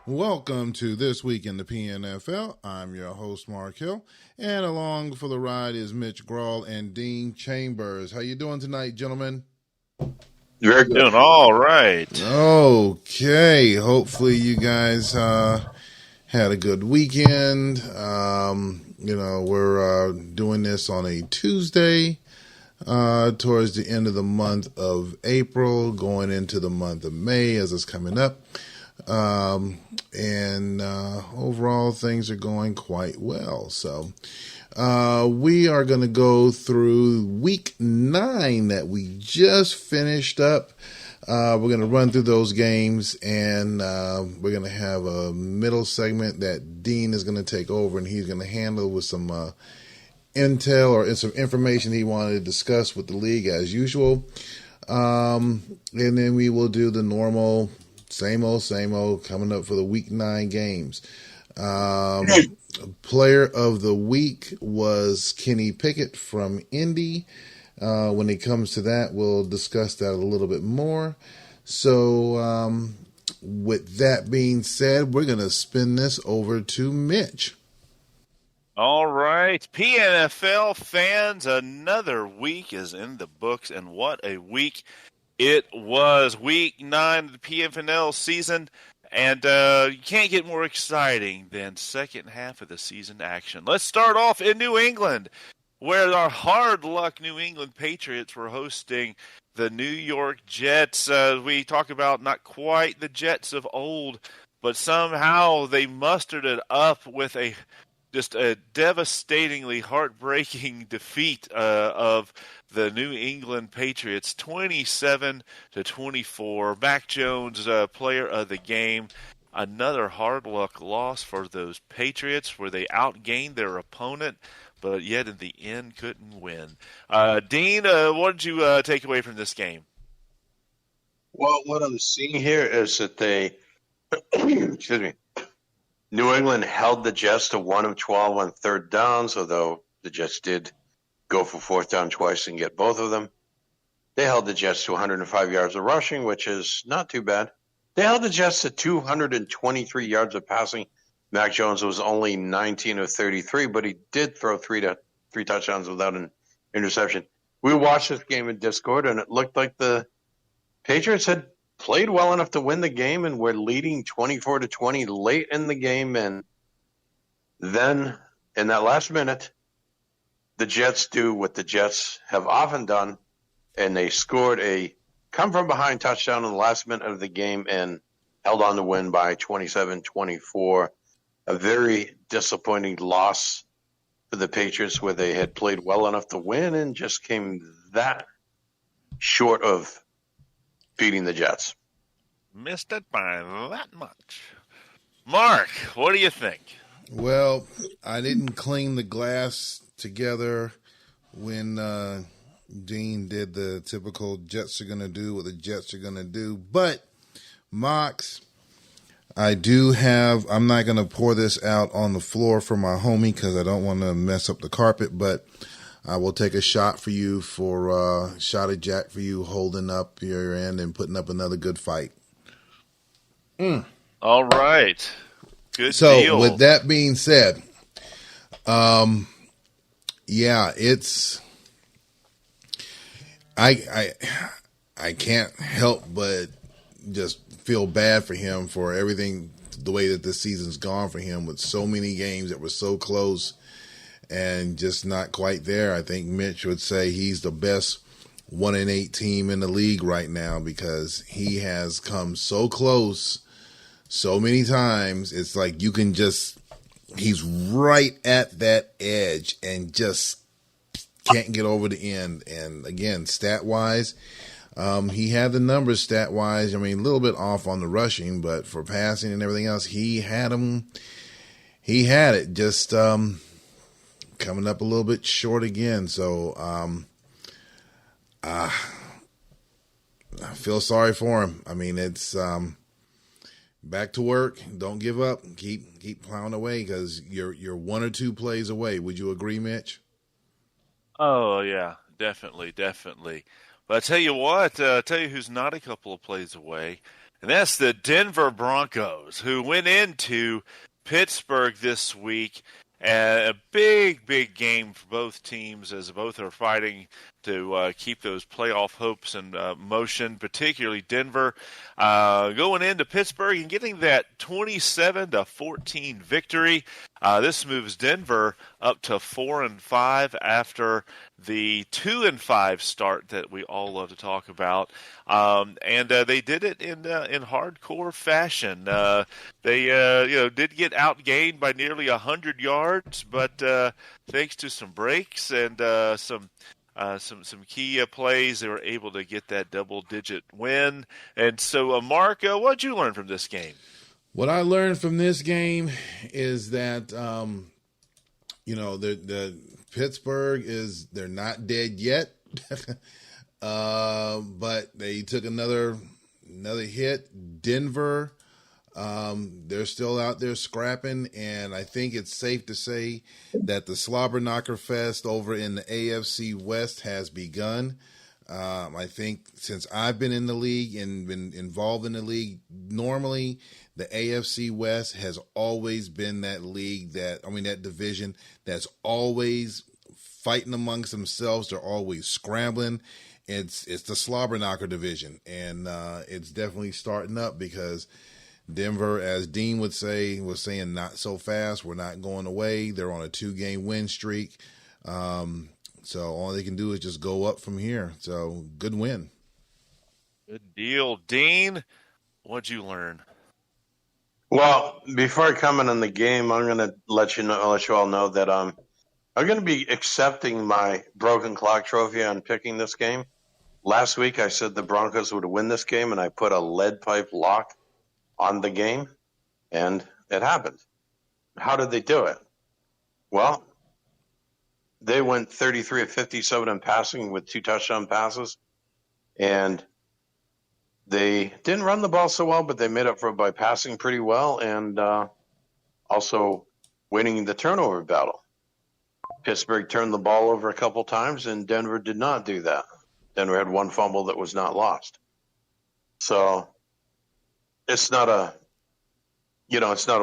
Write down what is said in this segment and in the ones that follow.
Welcome to This Week in the PNFL. I'm your host, Mark Hill, and along for the ride is Mitch Grawl and Dean Chambers. How you doing tonight, gentlemen? Very good. Doing all right. Okay, hopefully you guys had a good weekend. We're doing this on a Tuesday towards the end of the month of April, going into the month of May as it's coming up. And overall, things are going quite well. So we are going to go through week 9 that we just finished up. We're going to run through those games, and we're going to have a middle segment that Dean is going to take over, and he's going to handle with some intel or some information he wanted to discuss with the league as usual. And then we will do the normal same old coming up for the week 9 games. Player of the week was Kenny Pickett from Indy. When it comes to that, we'll discuss that a little bit more. So with that being said, we're going to spin this over to Mitch. All right. PNFL fans, another week is in the books, and what a week it was. Week 9 of the PNFL season, and you can't get more exciting than second half of the season action. Let's start off in New England, where our hard luck New England Patriots were hosting the New York Jets. We talk about not quite the Jets of old, but somehow they mustered it up with just a devastatingly heartbreaking defeat of the New England Patriots, 27-24. Mac Jones, player of the game. Another hard luck loss for those Patriots, where they outgained their opponent, but yet in the end couldn't win. Dean, what did you take away from this game? Well, what I'm seeing here is that they, excuse me, New England held the Jets to 1 of 12 on third downs, although the Jets did go for fourth down twice and get both of them. They held the Jets to 105 yards of rushing, which is not too bad. They held the Jets to 223 yards of passing. Mac Jones was only 19 of 33, but he did throw three touchdowns without an interception. We watched this game in Discord, and it looked like the Patriots had played well enough to win the game and were leading 24-20 late in the game. And then in that last minute, the Jets do what the Jets have often done, and they scored a come-from-behind touchdown in the last minute of the game and held on to win by 27-24. A very disappointing loss for the Patriots, where they had played well enough to win and just came that short of beating the Jets. Missed it by that much. Mark, what do you think? Well, I didn't clean the glass together when Dean did the typical Jets are going to do what the Jets are going to do. But, Mox, I'm not going to pour this out on the floor for my homie because I don't want to mess up the carpet, but I will take a shot for you shot of Jack for you holding up your end and putting up another good fight. All right. Good so, deal. With that being said, I can't help but just feel bad for him for everything, the way that this season's gone for him, with so many games that were so close and just not quite there. I think Mitch would say he's the best 1-8 team in the league right now because he has come so close so many times. It's like he's right at that edge and just can't get over the end. And again, stat-wise, he had the numbers stat-wise. I mean, a little bit off on the rushing, but for passing and everything else, he had it. Just coming up a little bit short again. So I feel sorry for him. I mean, it's back to work. Don't give up. Keep plowing away because you're 1 or 2 plays away. Would you agree, Mitch? Oh, yeah, definitely. But I tell you what, tell you who's not a couple of plays away, And that's the Denver Broncos, who went into Pittsburgh this week. A big, big game for both teams, as both are fighting to keep those playoff hopes in motion, particularly Denver going into Pittsburgh and getting that 27-14 victory. This moves Denver up to 4-5 after the 2-5 start that we all love to talk about. And they did it in hardcore fashion. They did get outgained by nearly 100 yards, but thanks to some breaks and some key plays, they were able to get that double-digit win. And so, Mark, what did you learn from this game? What I learned from this game is that, the Pittsburgh they're not dead yet, but they took another hit. Denver, they're still out there scrapping, and I think it's safe to say that the slobber knocker fest over in the AFC West has begun. I think since I've been in the league and been involved in the league, normally the AFC West has always been that division that's always fighting amongst themselves. They're always scrambling. It's the slobber knocker division, and it's definitely starting up because Denver, as Dean was saying, not so fast. We're not going away. They're on a 2-game win streak. So all they can do is just go up from here. So good win. Good deal. Dean, what'd you learn? Well, before I comment on the game, I'm going to let you all know that I'm going to be accepting my broken clock trophy on picking this game. Last week I said the Broncos would win this game, and I put a lead pipe lock on the game, and it happened. How did they do it? Well, they went 33 of 57 in passing with 2 touchdown passes, and they didn't run the ball so well, but they made up for it by passing pretty well and also winning the turnover battle. Pittsburgh turned the ball over a couple times, and Denver did not do that. Denver had 1 fumble that was not lost. So it's not a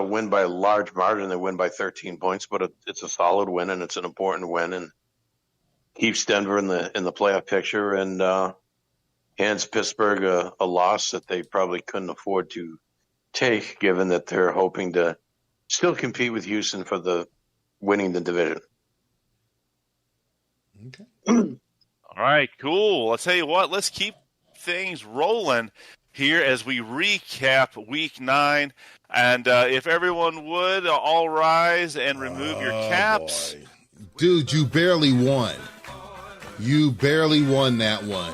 win by a large margin. They win by 13 points, but it's a solid win, and it's an important win, and keeps Denver in the playoff picture, and hands Pittsburgh a loss that they probably couldn't afford to take, given that they're hoping to still compete with Houston for the winning the division. Okay. All right, cool. I'll tell you what, let's keep things rolling here as we recap Week 9. And if everyone would, all rise and remove your caps. Boy. Dude, you barely won. You barely won that one.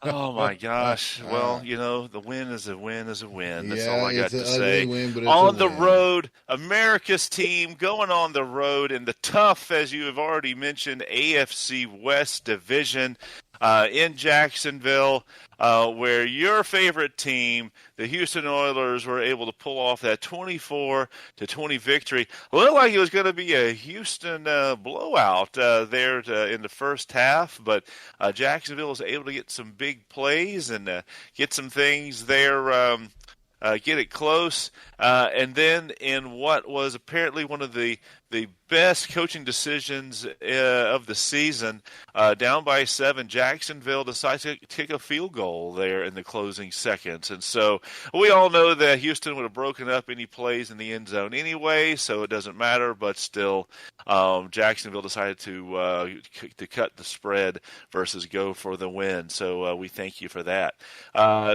Oh, my gosh. Well, the win is a win is a win. That's all I got to it's say. an ugly win, but it's On a the win. road, America's team going on the road in the tough, as you have already mentioned, AFC West division in Jacksonville, where your favorite team, the Houston Oilers, were able to pull off that 24-20 victory. It looked like it was going to be a Houston blowout there in the first half, but Jacksonville was able to get some big plays and get some things there. Get it close, and then in what was apparently one of the best coaching decisions of the season, down by 7, Jacksonville decides to kick a field goal there in the closing seconds. And so we all know that Houston would have broken up any plays in the end zone anyway, so it doesn't matter. But still, Jacksonville decided to cut the spread versus go for the win. So we thank you for that.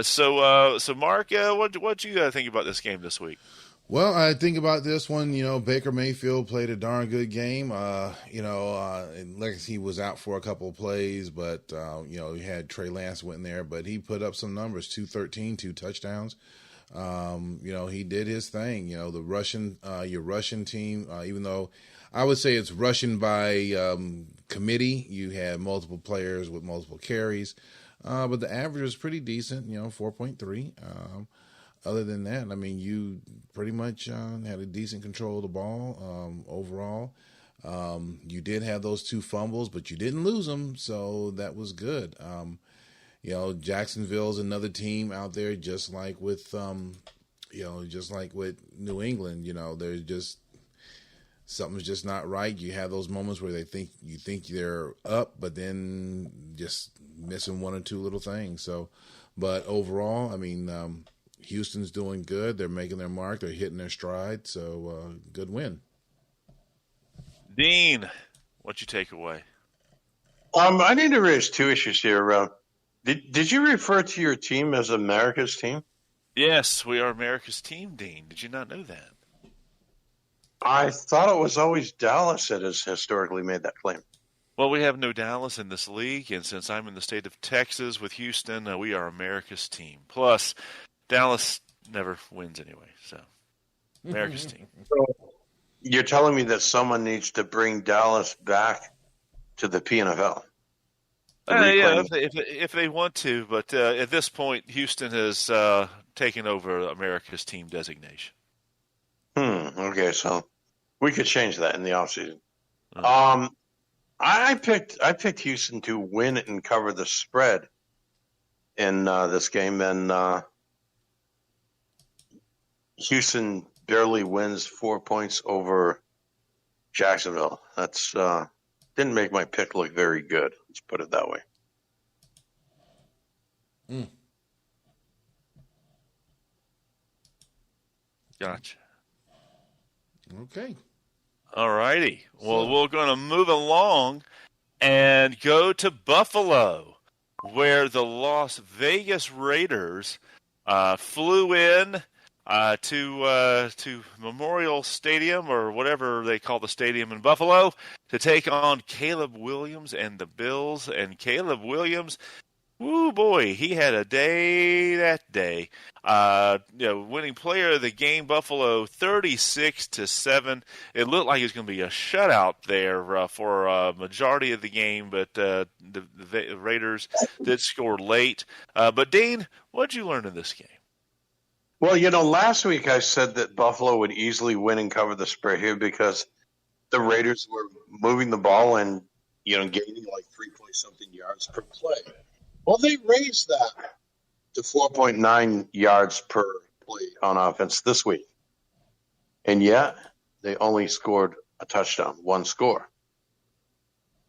So Mark, what do you think about this game this week? Well, I think about this one, Baker Mayfield played a darn good game. Legacy was out for a couple of plays, but, he had Trey Lance went in there, but he put up some numbers, 213, 2 touchdowns. He did his thing. The your Russian team, even though I would say it's Russian by committee, you had multiple players with multiple carries, but the average was pretty decent, 4.3. Other than that, you pretty much had a decent control of the ball overall. You did have those 2 fumbles, but you didn't lose them, so that was good. Jacksonville's another team out there, just like with New England. There's just something's just not right. You have those moments where you think they're up, but then just missing one or two little things. So, but overall, I mean, Houston's doing good. They're making their mark. They're hitting their stride. So, good win. Dean, what'd you take away? I need to raise two issues here. Did you refer to your team as America's team? Yes, we are America's team, Dean. Did you not know that? I thought it was always Dallas that has historically made that claim. Well, we have no Dallas in this league, and since I'm in the state of Texas with Houston, we are America's team. Plus, Dallas never wins anyway, so America's team. So you're telling me that someone needs to bring Dallas back to the PNFL? Yeah, if they want to, but at this point, Houston has taken over America's team designation. Okay, so we could change that in the offseason. I picked Houston to win and cover the spread in this game, and Houston barely wins 4 points over Jacksonville. That's didn't make my pick look very good. Let's put it that way. Gotcha. Okay. All righty. Well, we're going to move along and go to Buffalo, where the Las Vegas Raiders flew in to Memorial Stadium, or whatever they call the stadium in Buffalo, to take on Caleb Williams and the Bills. And Caleb Williams, woo boy, he had a day that day. Winning player of the game, Buffalo, 36-7. It looked like it was going to be a shutout there for a majority of the game, but the Raiders did score late. But Dean, what did you learn in this game? Well, last week I said that Buffalo would easily win and cover the spread here because the Raiders were moving the ball and, gaining like 3-point-something yards per play. Well, they raised that to 4.9 yards per play on offense this week. And yet, they only scored a touchdown, one score.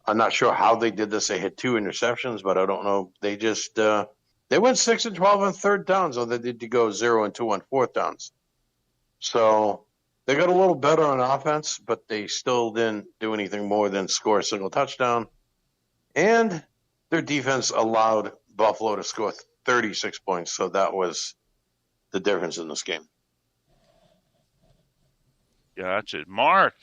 I'm not sure how they did this. They had 2 interceptions, but I don't know. They just they went 6 and 12 on third downs, or they did go 0 and 2 on fourth downs. So they got a little better on offense, but they still didn't do anything more than score a single touchdown. And their defense allowed Buffalo to score 36 points, so that was the difference in this game. Gotcha. Mark,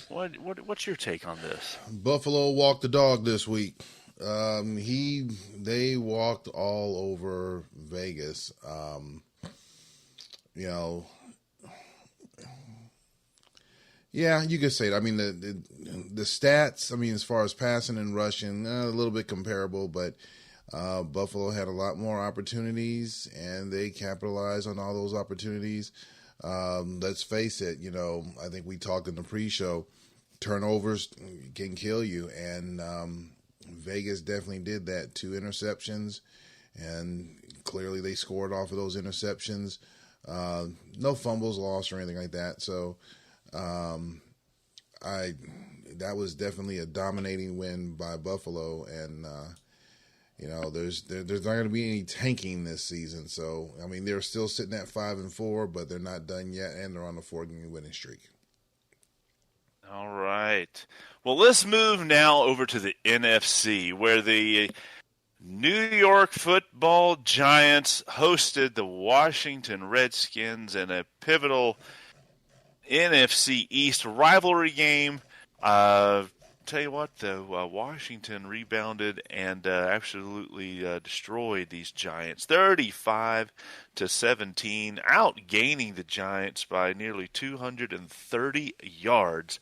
what's your take on this? Buffalo walked the dog this week. They walked all over Vegas. Yeah, you could say that. I mean, the stats, I mean, as far as passing and rushing, a little bit comparable, but Buffalo had a lot more opportunities, and they capitalized on all those opportunities. Let's face it, I think we talked in the pre-show, turnovers can kill you, and Vegas definitely did that. 2 interceptions, and clearly they scored off of those interceptions. No fumbles lost or anything like that, so that was definitely a dominating win by Buffalo, and there's not going to be any tanking this season. So I mean, they're still sitting at 5-4, but they're not done yet, and they're on a 4-game winning streak. All right. Well, let's move now over to the NFC, where the New York Football Giants hosted the Washington Redskins in a pivotal NFC East rivalry game. Tell you what, though, Washington rebounded and absolutely destroyed these Giants, 35-17, outgaining the Giants by nearly 230 yards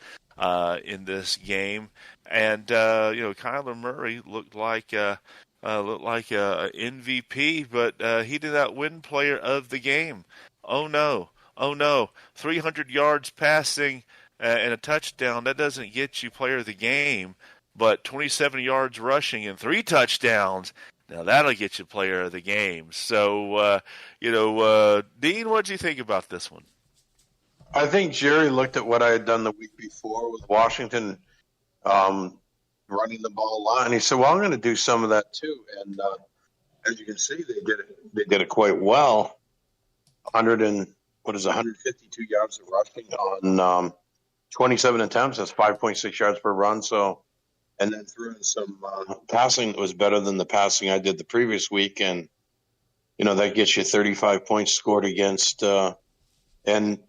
in this game. And Kyler Murray looked like a MVP, but he did not win Player of the Game. Oh no! 300 yards passing and a touchdown, that doesn't get you Player of the Game, but 27 yards rushing and 3 touchdowns, Now that'll get you player of the game. So, Dean, what do you think about this one? I think Jerry looked at what I had done the week before with Washington running the ball a lot, and he said, "Well, I'm going to do some of that too." And as you can see, they did it. They did it quite well. 152 yards of rushing on 27 attempts. That's 5.6 yards per run. So, and then threw in some passing that was better than the passing I did the previous week, and that gets you 35 points scored against. And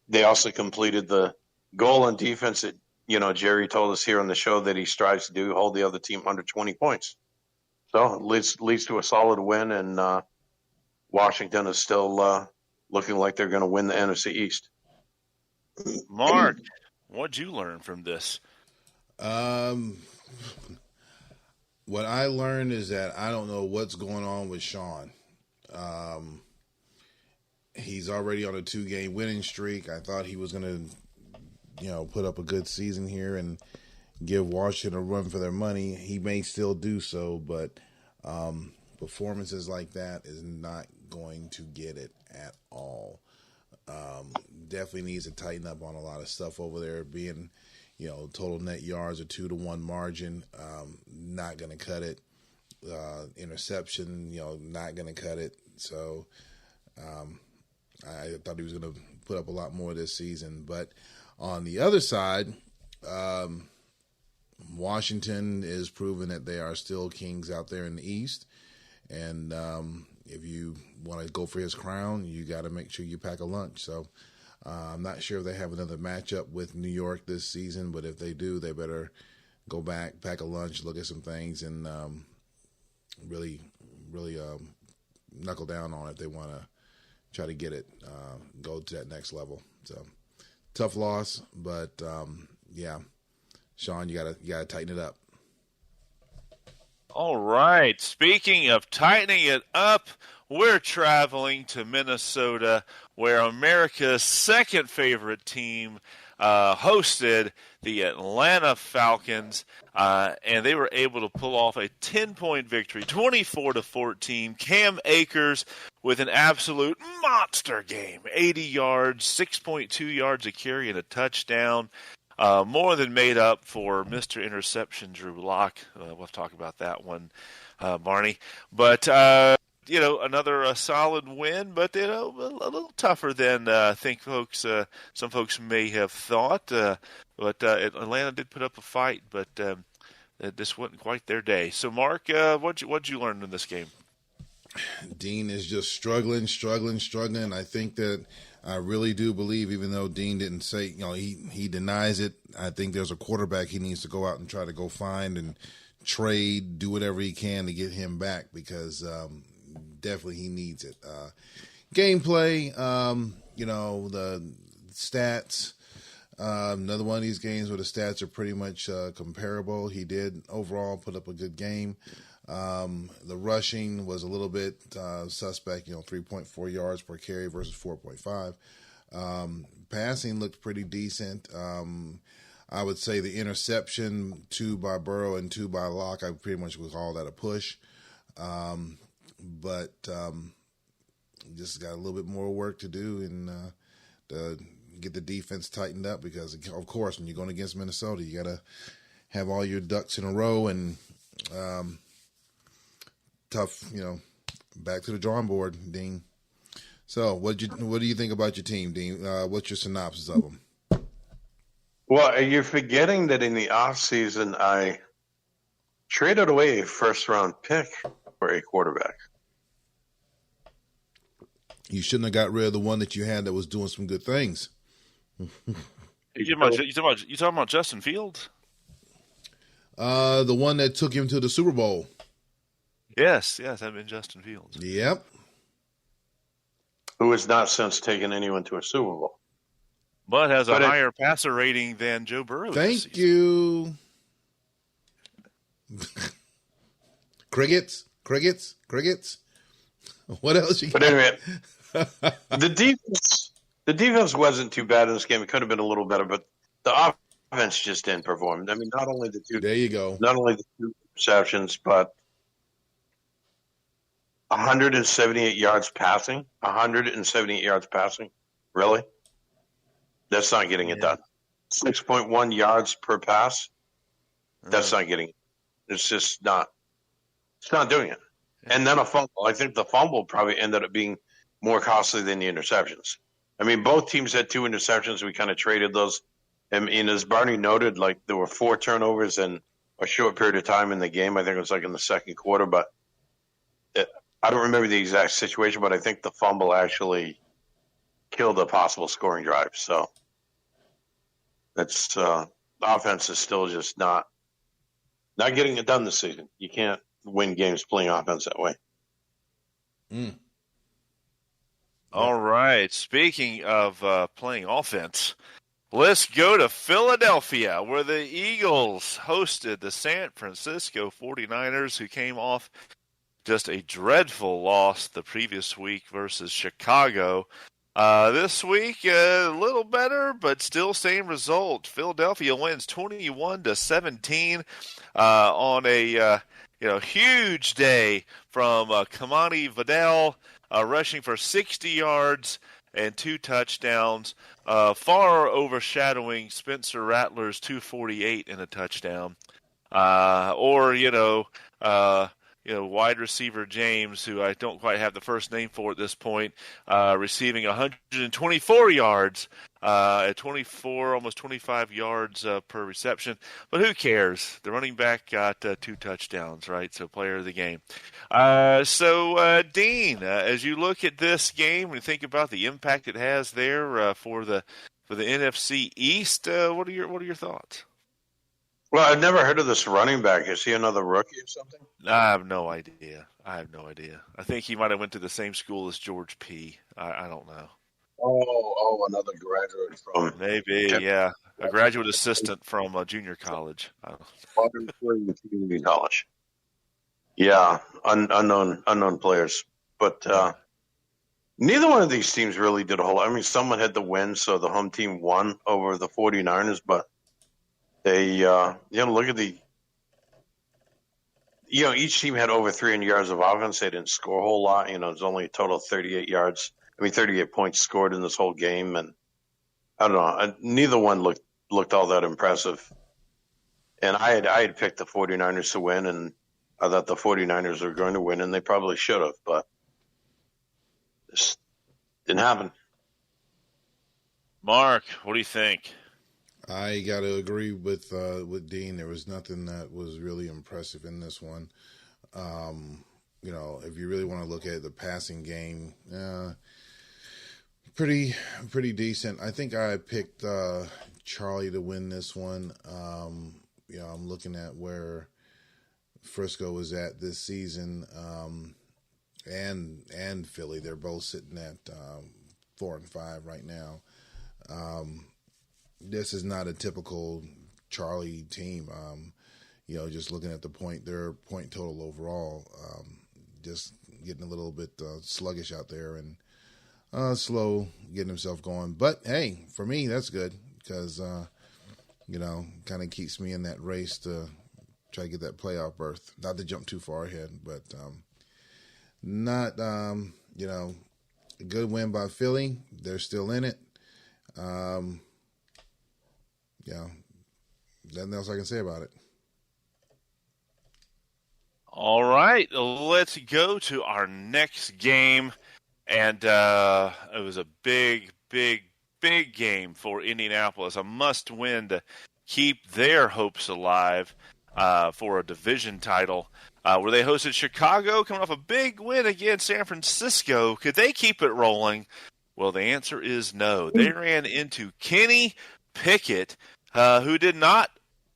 they also completed the goal on defense that Jerry told us here on the show that he strives to do, hold the other team under 20 points. So it leads to a solid win, and Washington is still looking like they're going to win the NFC East. Mark, what'd you learn from this? What I learned is that I don't know what's going on with Sean. He's already on a 2-game winning streak. I thought he was going to, put up a good season here and give Washington a run for their money. He may still do so, but performances like that is not going to get it at all. Definitely needs to tighten up on a lot of stuff over there. Being, total net yards a 2-1 margin, not going to cut it. Interception, not going to cut it. So I thought he was going to put up a lot more this season. But on the other side, Washington is proving that they are still kings out there in the East. And if you want to go for his crown, you got to make sure you pack a lunch. So I'm not sure if they have another matchup with New York this season, but if they do, they better go back, pack a lunch, look at some things, and really knuckle down on it if they want to try to get it, go to that next level. So tough loss, but yeah, Sean, you gotta tighten it up. All right. Speaking of tightening it up, we're traveling to Minnesota, where America's second favorite team hosted the Atlanta Falcons, and they were able to pull off a 10-point victory, 24-14. Cam Akers with an absolute monster game, 80 yards, 6.2 yards a carry, and a touchdown. More than made up for Mr. Interception, Drew Lock. We'll talk about that one, Barney. But, another solid win, but, a little tougher than I think some folks may have thought. But Atlanta did put up a fight, but this wasn't quite their day. So, Mark, what'd you learn in this game? Dean is just struggling. I think that I really do believe, even though Dean didn't say, he denies it, I think there's a quarterback he needs to go out and try to go find and trade, do whatever he can to get him back, because definitely he needs it. Gameplay, the stats, another one of these games where the stats are pretty much comparable. He did overall put up a good game. The rushing was a little bit suspect, 3.4 yards per carry versus 4.5. Passing looked pretty decent. I would say the interception, 2 by Burrow and 2 by Locke, I pretty much would call that a push. But just got a little bit more work to do and to get the defense tightened up, because, of course, when you're going against Minnesota, you got to have all your ducks in a row and tough, back to the drawing board, Dean. So what do you think about your team, Dean? What's your synopsis of them? Well, you're forgetting that in the offseason, I traded away a first-round pick for a quarterback. You shouldn't have got rid of the one that you had that was doing some good things. You talking about Justin Fields? The one that took him to the Super Bowl. Yes, that'd been Justin Fields. Yep. Who has not since taken anyone to a Super Bowl. But has a higher passer rating than Joe Burrow. Thank you. Crickets. What else you got? But anyway, the defense wasn't too bad in this game. It could have been a little better, but the offense just didn't perform. I mean, not only the two There you go. Not only the 2 interceptions, but 178 yards passing. 178 yards passing. Really? That's not getting it done. 6.1 yards per pass. That's not getting it. It's just not. It's not doing it. And then a fumble. I think the fumble probably ended up being more costly than the interceptions. I mean, both teams had 2 interceptions. We kind of traded those. And as Barney noted, like there were 4 turnovers in a short period of time in the game. I think it was like in the second quarter, but I don't remember the exact situation, but I think the fumble actually killed a possible scoring drive. So that's the offense is still just not getting it done this season. You can't win games playing offense that way. All right. Speaking of playing offense, let's go to Philadelphia, where the Eagles hosted the San Francisco 49ers, who came off just a dreadful loss the previous week versus Chicago. This week, a little better, but still same result. Philadelphia wins 21-17 on a huge day from Kamani Vidal, rushing for 60 yards and 2 touchdowns, far overshadowing Spencer Rattler's 248 and a touchdown. Wide receiver James, who I don't quite have the first name for at this point, receiving 124 yards at 24, almost 25 yards per reception. But who cares? The running back got 2 touchdowns, right? So player of the game. Dean, as you look at this game and think about the impact it has there for the NFC East, what are your thoughts? Well, I've never heard of this running back. Is he another rookie or something? I have no idea. I think he might have went to the same school as George P. I don't know. Oh, another graduate from... Maybe, yeah. A graduate assistant from a junior college. Community college. Yeah, unknown players. But neither one of these teams really did a whole lot. I mean, someone had the win, so the home team won over the 49ers, but they, look at the... each team had over 300 yards of offense. They didn't score a whole lot. It was only a total of 38 points scored in this whole game. And I don't know. Neither one looked all that impressive. And I had picked the 49ers to win, and I thought the 49ers were going to win, and they probably should have, but this didn't happen. Mark, what do you think? I got to agree with Dean. There was nothing that was really impressive in this one. If you really want to look at the passing game, pretty decent. I think I picked Charlie to win this one. I'm looking at where Frisco was at this season, and Philly. They're both sitting at 4-5 right now. This is not a typical Charlie team. Just looking at their point total overall, just getting a little bit sluggish out there and slow getting himself going. But hey, for me, that's good because kind of keeps me in that race to try to get that playoff berth. Not to jump too far ahead, but not a good win by Philly. They're still in it. Nothing else I can say about it. All right, let's go to our next game. And it was a big game for Indianapolis. A must-win to keep their hopes alive for a division title. Where they hosted Chicago, coming off a big win against San Francisco. Could they keep it rolling? Well, the answer is no. They ran into Kenny Pickett, who did not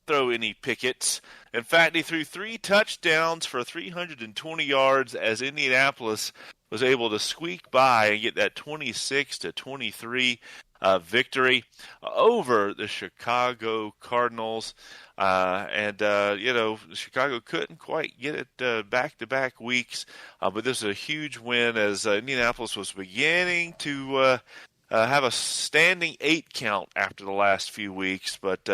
throw any pickets. In fact, he threw 3 touchdowns for 320 yards as Indianapolis was able to squeak by and get that 26-23 victory over the Chicago Cardinals. Chicago couldn't quite get it back-to-back weeks, but this is a huge win as Indianapolis was beginning to have a standing 8 count after the last few weeks, but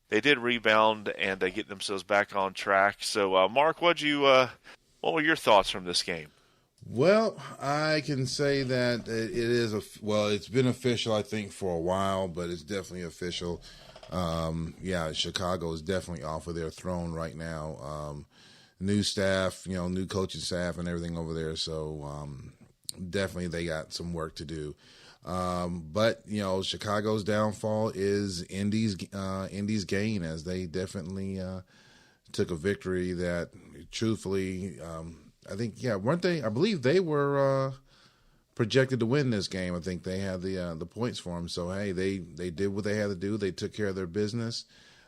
they did rebound and get themselves back on track. So, Mark, what were your thoughts from this game? Well, I can say that it is it's been official, I think, for a while, but it's definitely official. Yeah, Chicago is definitely off of their throne right now. New staff, new coaching staff and everything over there. So definitely they got some work to do. But Chicago's downfall is Indy's gain, as they definitely took a victory that, truthfully, I think, weren't they? I believe they were projected to win this game. I think they had the points for them. So hey, they did what they had to do. They took care of their business.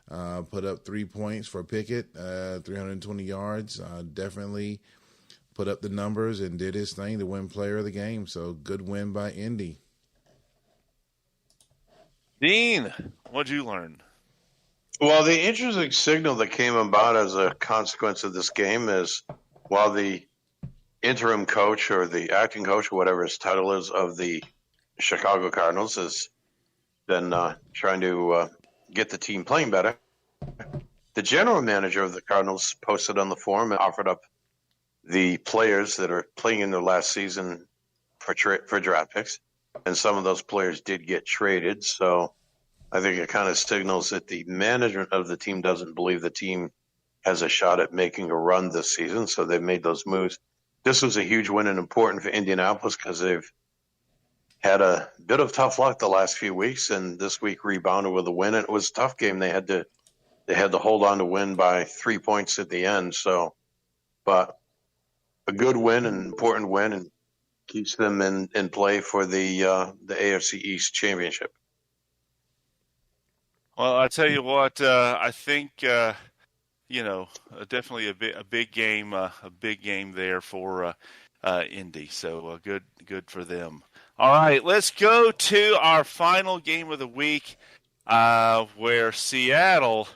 Put up 3 points for Pickett, 320 yards. Definitely put up the numbers and did his thing to win player of the game. So good win by Indy. Dean, what'd you learn? Well, the interesting signal that came about as a consequence of this game is while the interim coach or the acting coach, or whatever his title is, of the Chicago Cardinals has been trying to get the team playing better, the general manager of the Cardinals posted on the forum and offered up the players that are playing in their last season for draft picks. And some of those players did get traded. So I think it kind of signals that the management of the team doesn't believe the team has a shot at making a run this season. So they've made those moves. This was a huge win and important for Indianapolis because they've had a bit of tough luck the last few weeks, and this week rebounded with a win. And it was a tough game. They had to hold on to win by 3 points at the end. So, but a good win, an important win, and keeps them in play for the AFC East championship. Well, I tell you what, I think definitely a big game there for Indy. So good for them. All right, let's go to our final game of the week, where Seattle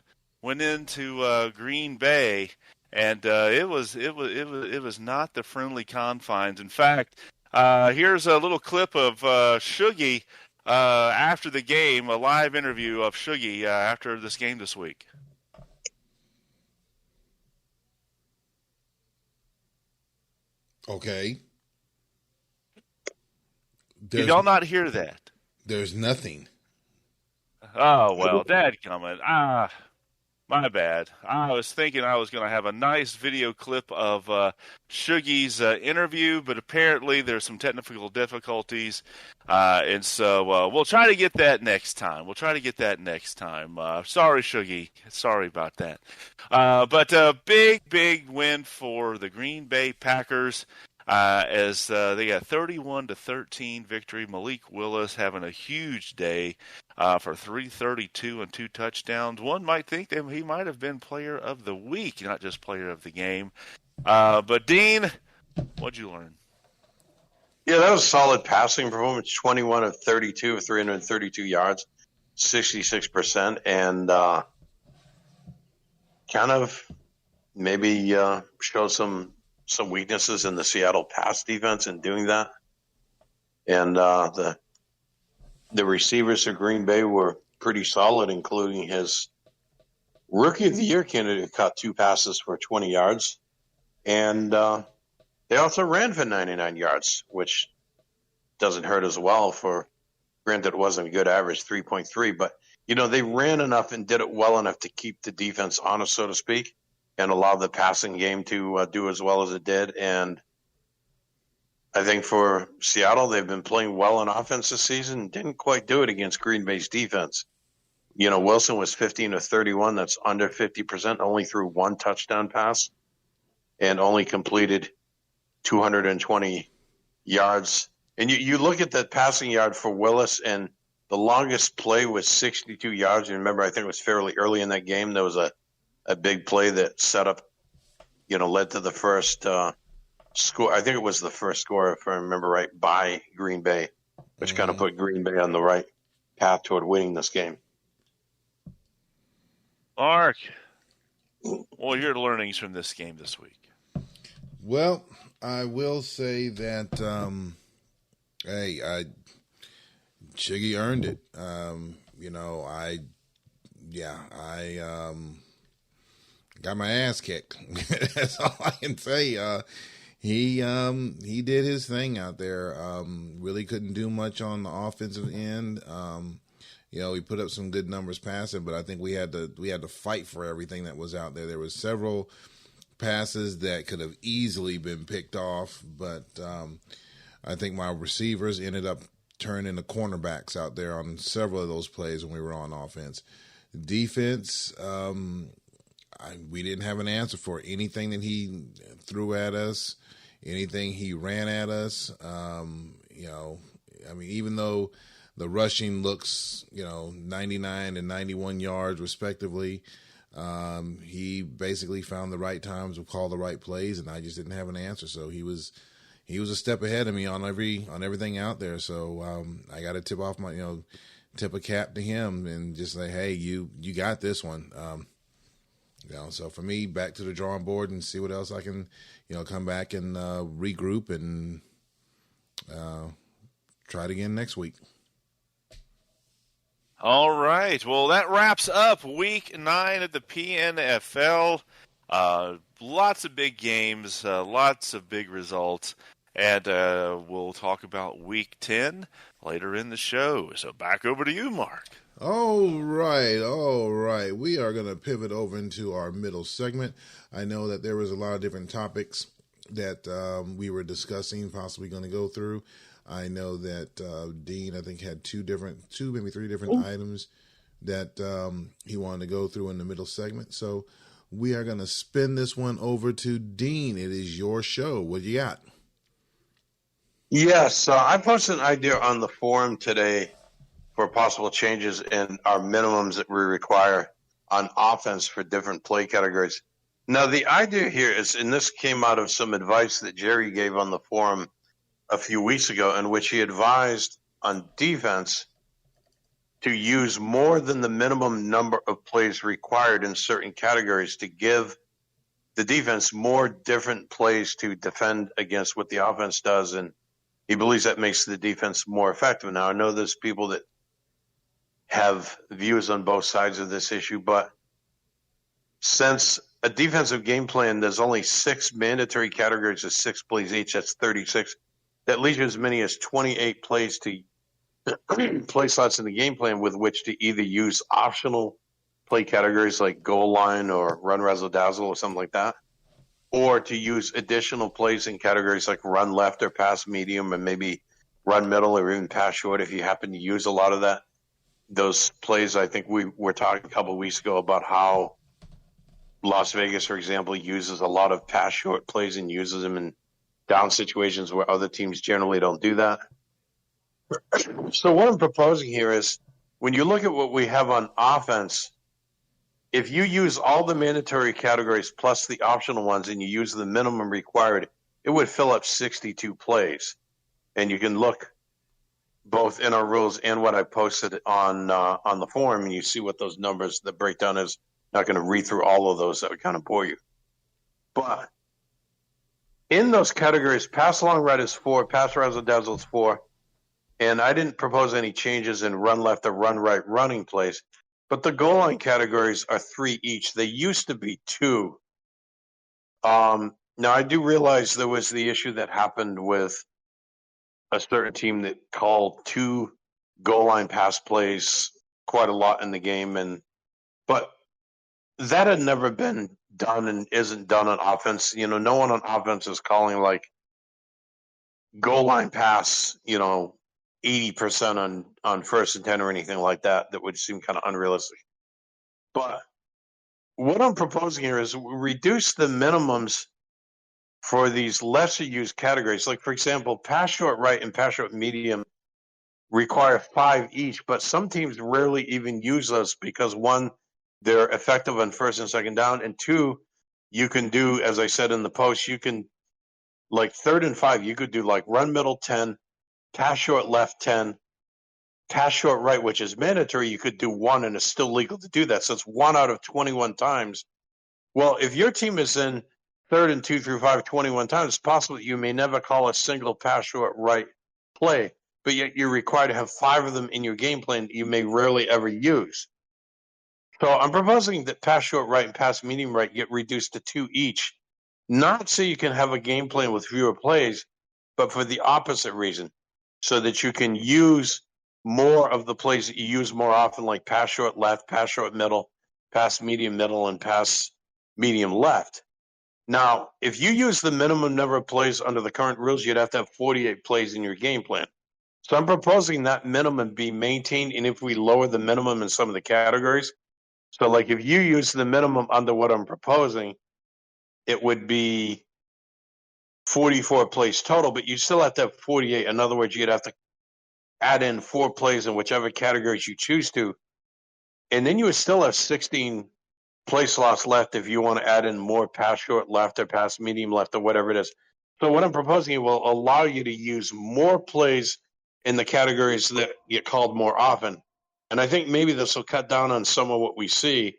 went into Green Bay, and it was not the friendly confines. In fact, here's a little clip of Shuggy after the game, a live interview of Shuggy after this game this week. Okay. Did y'all not hear that? There's nothing. Oh, well, dadgummit. My bad. I was thinking I was going to have a nice video clip of Shuggy's interview, but apparently there's some technical difficulties, and so we'll try to get that next time. Sorry, Shuggy. Sorry about that. But a big win for the Green Bay Packers. As they got 31-13 victory. Malik Willis having a huge day for 332 and 2 touchdowns. One might think that he might have been player of the week, not just player of the game. But Dean, what'd you learn? Yeah, that was solid passing performance. 21 of 32 of 332 yards, 66%, and kind of maybe show some weaknesses in the Seattle pass defense in doing that. And the receivers of Green Bay were pretty solid, including his Rookie of the Year candidate, who caught 2 passes for 20 yards. And they also ran for 99 yards, which doesn't hurt as well for, granted it wasn't a good average, 3.3. But, they ran enough and did it well enough to keep the defense honest, so to speak, and allow the passing game to do as well as it did. And I think for Seattle, they've been playing well on offense this season. Didn't quite do it against Green Bay's defense. Wilson was 15 of 31. That's under 50%, only threw 1 touchdown pass and only completed 220 yards. And you look at that passing yard for Willis, and the longest play was 62 yards. You remember, I think it was fairly early in that game. There was a big play that set up, led to the first score. I think it was the first score, if I remember right, by Green Bay, which kind of put Green Bay on the right path toward winning this game. Mark, what are your learnings from this game this week? Well, I will say that, Shiggy earned it. I got my ass kicked. That's all I can say. he did his thing out there. Really couldn't do much on the offensive end. He put up some good numbers passing, but I think we had to fight for everything that was out there. There was several passes that could have easily been picked off, but I think my receivers ended up turning the cornerbacks out there on several of those plays when we were on offense. Defense, we didn't have an answer for anything that he threw at us, anything he ran at us. Even though the rushing looks, 99 and 91 yards respectively, he basically found the right times to call the right plays, and I just didn't have an answer. So he was a step ahead of me on everything out there. So I got to tip a cap to him and just say, hey, you got this one. So for me, back to the drawing board and see what else I can, come back and regroup and try it again next week. All right. Well, that wraps up Week 9 of the PNFL. Lots of big games, lots of big results, and we'll talk about Week 10 later in the show. So back over to you, Mark. All right. We are going to pivot over into our middle segment. I know that there was a lot of different topics that we were discussing, possibly going to go through. I know that Dean, I think, had two, maybe three different items that he wanted to go through in the middle segment. So we are going to spin this one over to Dean. It is your show. What you got? Yes, I posted an idea on the forum today for possible changes in our minimums that we require on offense for different play categories. Now, the idea here is, and this came out of some advice that Jerry gave on the forum a few weeks ago, in which he advised on defense to use more than the minimum number of plays required in certain categories to give the defense more different plays to defend against what the offense does. And he believes that makes the defense more effective. Now, I know there's people that have views on both sides of this issue, but since a defensive game plan, there's only 6 mandatory categories of 6 plays each, that's 36. That leaves you as many as 28 plays to play slots in the game plan with which to either use optional play categories like goal line or run, razzle, dazzle or something like that, or to use additional plays in categories like run left or pass medium and maybe run middle or even pass short if you happen to use a lot of that. Those plays, I think we were talking a couple of weeks ago about how Las Vegas, for example, uses a lot of pass short plays and uses them in down situations where other teams generally don't do that. So what I'm proposing here is, when you look at what we have on offense, if you use all the mandatory categories plus the optional ones and you use the minimum required, it would fill up 62 plays. And you can look both in our rules and what I posted on the forum, and you see what those numbers, the breakdown is. Not going to read through all of those. That would kind of bore you. But in those categories, pass along right is 4, pass razzle dazzle is 4, and I didn't propose any changes in run left or run right running plays, but the goal line categories are 3 each. They used to be 2. Now, I do realize there was the issue that happened with a certain team that called 2 goal line pass plays quite a lot in the game, but that had never been done and isn't done on offense. No one on offense is calling like goal line pass, 80% on 1st and 10 or anything like that. That would seem kind of unrealistic. But what I'm proposing here is reduce the minimums for these lesser used categories. Like, for example, pass short right and pass short medium require 5 each, but some teams rarely even use those because, 1, they're effective on 1st and 2nd down, and 2, you can do, as I said in the post, you can, like 3rd and 5, you could do like run middle 10, pass short left 10, pass short right, which is mandatory. You could do 1 and it's still legal to do that. So it's 1 out of 21 times. Well, if your team is in 3rd and 2 through 5 21 times, it's possible that you may never call a single pass short right play, but yet you're required to have 5 of them in your game plan that you may rarely ever use. So I'm proposing that pass short right and pass medium right get reduced to 2 each. not so you can have a game plan with fewer plays, but for the opposite reason, so that you can use more of the plays that you use more often, like pass short left, pass short middle, pass medium middle, and pass medium left. Now, if you use the minimum number of plays under the current rules, you'd have to have 48 plays in your game plan. So I'm proposing that minimum be maintained, and if we lower the minimum in some of the categories, so like if you use the minimum under what I'm proposing, it would be 44 plays total, but you still have to have 48. In other words, you'd have to add in 4 plays in whichever categories you choose to, and then you would still have 16 play slots left if you want to add in more pass short left or pass medium left or whatever it is. So what I'm proposing will allow you to use more plays in the categories that get called more often. And I think maybe this will cut down on some of what we see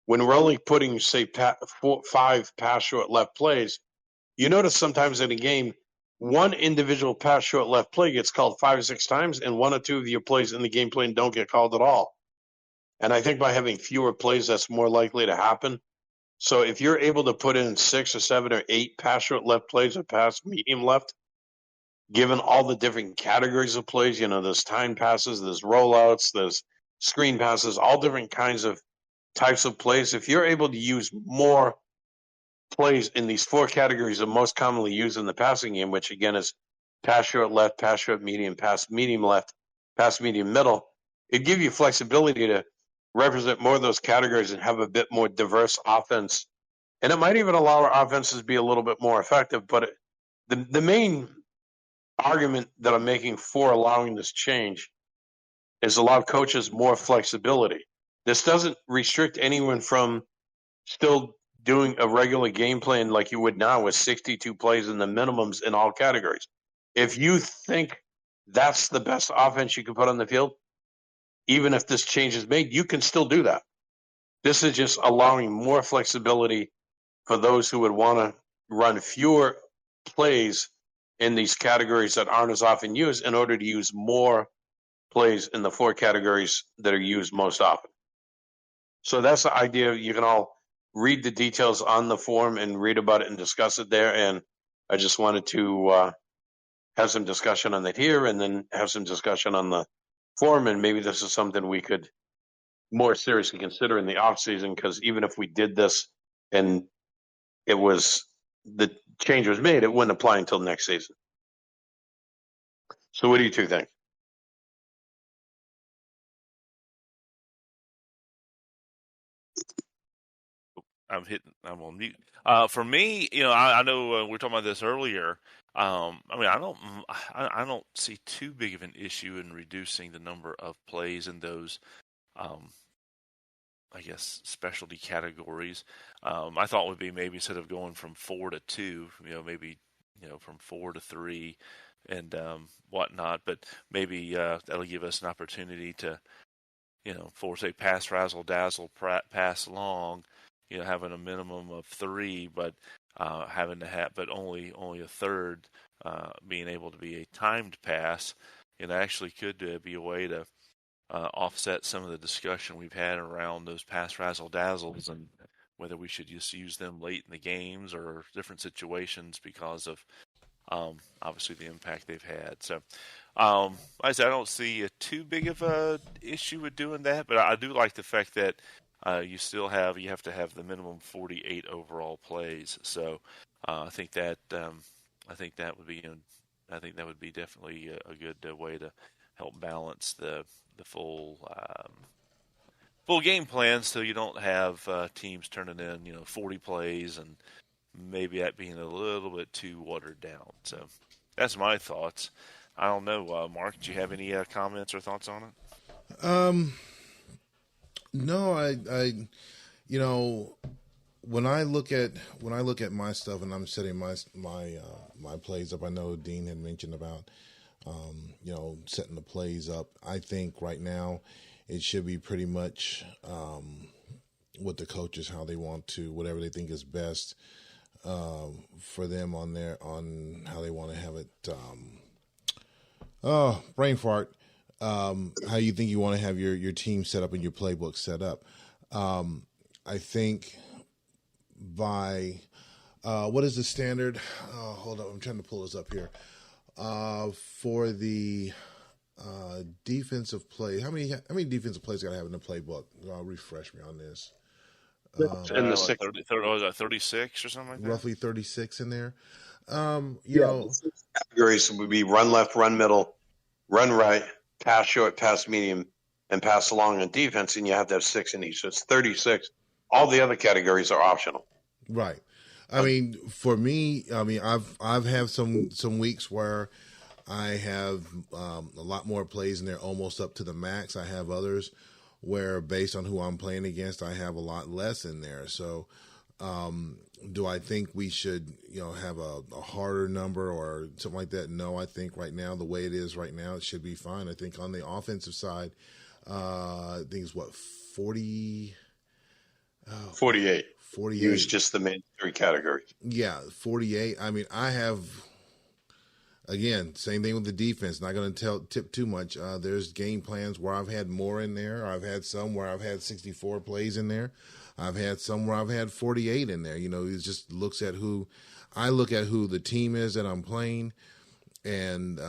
when we're only putting, say, 5 pass short left plays. You notice sometimes in a game, one individual pass short left play gets called 5 or 6 times, and 1 or 2 of your plays in the game plan don't get called at all. And I think by having fewer plays, that's more likely to happen. So if you're able to put in 6 or 7 or 8 pass short left plays or pass medium left, given all the different categories of plays, there's time passes, there's rollouts, there's screen passes, all different kinds of types of plays. If you're able to use more plays in these 4 categories are most commonly used in the passing game, which again is pass short left, pass short medium, pass medium left, pass medium middle, it gives you flexibility to represent more of those categories and have a bit more diverse offense. And it might even allow our offenses to be a little bit more effective. But the main argument that I'm making for allowing this change is allow coaches more flexibility. This doesn't restrict anyone from still doing a regular game plan like you would now with 62 plays in the minimums in all categories. If you think that's the best offense you can put on the field, even if this change is made, you can still do that. This is just allowing more flexibility for those who would want to run fewer plays in these categories that aren't as often used in order to use more plays in the 4 categories that are used most often. So that's the idea. You can all read the details on the form and read about it and discuss it there. And I just wanted to have some discussion on that here and then have some discussion on the form. And maybe this is something we could more seriously consider in the off season, because even if we did this and the change was made, it wouldn't apply until next season. So what do you two think? I'm on mute. For me, I know we were talking about this earlier. I don't see too big of an issue in reducing the number of plays in those, I guess, specialty categories. I thought would be maybe instead of going from 4 to 2, maybe from 4 to 3 and whatnot. But maybe that'll give us an opportunity to, for say pass razzle dazzle, pass long. Having a minimum of 3, but but only a third being able to be a timed pass, it actually could be a way to offset some of the discussion we've had around those pass razzle dazzles and whether we should just use them late in the games or different situations because of obviously the impact they've had. So, like I said, I don't see a too big of a issue with doing that, but I do like the fact that you have to have the minimum 48 overall plays. So I think that would be definitely a good way to help balance the full game plan, so you don't have teams turning in 40 plays and maybe that being a little bit too watered down. So that's my thoughts. I don't know, Mark. Do you have any comments or thoughts on it? No, I when I look at my stuff and I'm setting my plays up, I know Dean had mentioned about setting the plays up. I think right now it should be pretty much what the coaches, how they want to, whatever they think is best for them on how they want to have it. Brain fart. How you think you want to have your team set up and your playbook set up. I think by What is the standard? Hold on, I'm trying to pull this up here. For the defensive play, how many defensive plays got to have in the playbook? Refresh me on this. In the What, six, 36 or something like that? Roughly 36 in there. the six categories would be run left, run middle, run right, pass short, pass medium, and pass long on defense, and you have to have 6 in each. So it's 36. All the other categories are optional. Right. I mean, for me, I've had some weeks where I have a lot more plays in there, almost up to the max. I have others where, based on who I'm playing against, I have a lot less in there. So, do I think we should, have a harder number or something like that? No, I think right now, the way it is right now, it should be fine. I think on the offensive side, I think it's 40. 48. 48. Use just the main 3 categories. Yeah, 48. I mean, I have, again, same thing with the defense. Not going to tip too much. There's game plans where I've had more in there. I've had some where I've had 64 plays in there. I've had some where I've had 48 in there. It just looks at I look at who the team is that I'm playing, and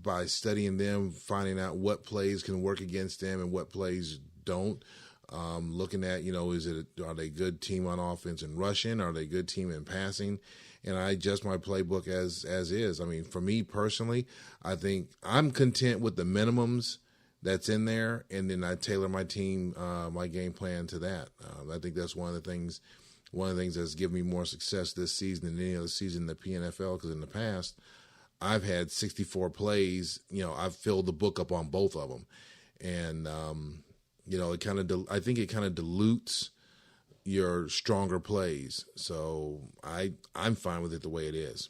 by studying them, finding out what plays can work against them and what plays don't. Looking at, are they good team on offense and rushing? Are they good team in passing? And I adjust my playbook as is. I mean, for me personally, I think I'm content with the minimums that's in there, and then I tailor my team, my game plan to that. I think that's one of the things that's given me more success this season than any other season in the PNFL, because in the past, I've had 64 plays. I've filled the book up on both of them. And, I think it kind of dilutes your stronger plays. So I'm fine with it the way it is.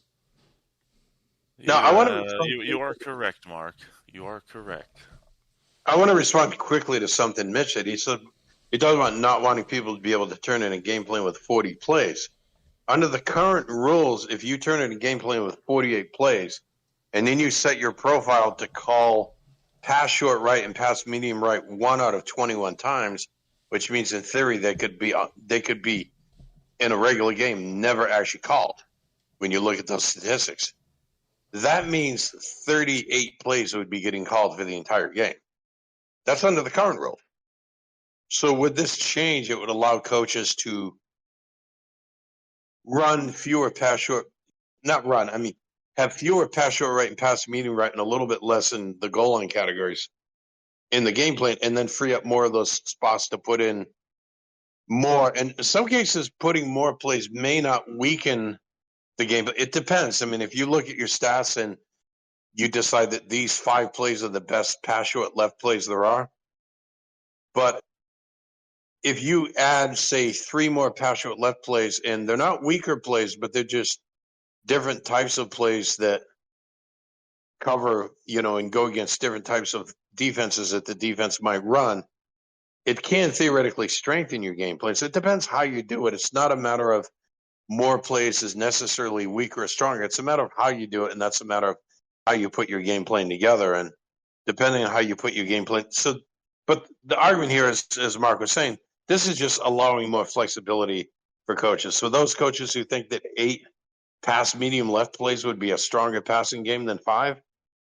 Now, I want to. You are correct, Mark. You are correct. I want to respond quickly to something Mitch said. He said he talked about not wanting people to be able to turn in a game plan with 40 plays. Under the current rules, if you turn in a game plan with 48 plays, and then you set your profile to call pass short right and pass medium right 1 out of 21 times, which means in theory they could be in a regular game never actually called when you look at those statistics. That means 38 plays would be getting called for the entire game. That's under the current rule. So with this change, it would allow coaches to run fewer pass short, have fewer pass short right and pass medium right and a little bit less in the goal line categories in the game plan, and then free up more of those spots to put in more. And in some cases, putting more plays may not weaken the game, but it depends. I mean, if you look at your stats and you decide that these 5 plays are the best pass short left plays there are, but if you add, say, 3 more pass short left plays, and they're not weaker plays, but they're just different types of plays that cover, and go against different types of defenses that the defense might run, it can theoretically strengthen your game plan. So it depends how you do it. It's not a matter of more plays is necessarily weaker or stronger. It's a matter of how you do it, and that's a matter of how you put your game plan together. And depending on how you put your game plan. But the argument here is, as Mark was saying, this is just allowing more flexibility for coaches. So those coaches who think that 8 pass medium left plays would be a stronger passing game than 5,